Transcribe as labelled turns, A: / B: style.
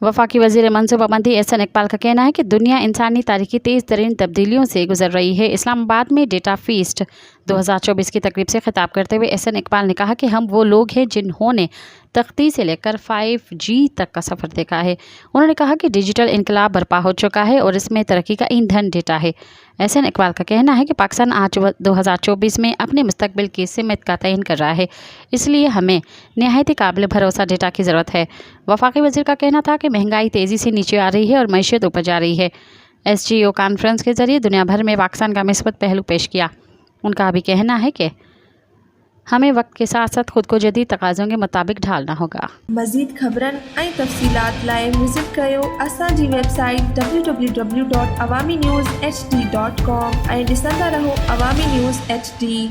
A: वफाकी वज़ीर मनसूबाबंदी एहसन इकबाल का कहना है कि दुनिया इंसानी तारीख की तेज़ तरीन तब्दीलियों से गुजर रही है। इस्लामाबाद में डेटा फीस्ट 2024 की तकरीब से खिताब करते हुए एहसन इकबाल ने कहा कि हम वो लोग हैं जिन्होंने तख्ती से लेकर 5G तक का सफ़र देखा है। उन्होंने कहा कि डिजिटल इनकलाब बर्पा हो चुका है और इसमें तरक्की का ईंधन डेटा है। एहसन इकबाल का कहना है कि पाकिस्तान आज 2024 में अपने मुस्तकबिल की सिमत का तयन कर रहा है, इसलिए हमें नहायत काबिल भरोसा डेटा की ज़रूरत है। वफाकी वज़ीर का कहना था कि महंगाई तेज़ी से नीचे आ रही है और मईशत ऊपर जा रही है। SGO कॉन्फ्रेंस के ज़रिए दुनिया भर में पाकिस्तान का मिस्बत पहलू पेश किया। उनका अभी कहना है कि हमें वक्त के साथ साथ खुद को जदीद तकाज़ों के मुताबिक ढालना होगा।
B: मज़ीद ख़बरनि ऐं तफ़सीलात लाइ विज़िट कयो असांजी वेबसाइट www.awamiNewsHD.com ऐं ॾिसंदा रहो अवामी न्यूज़ HD।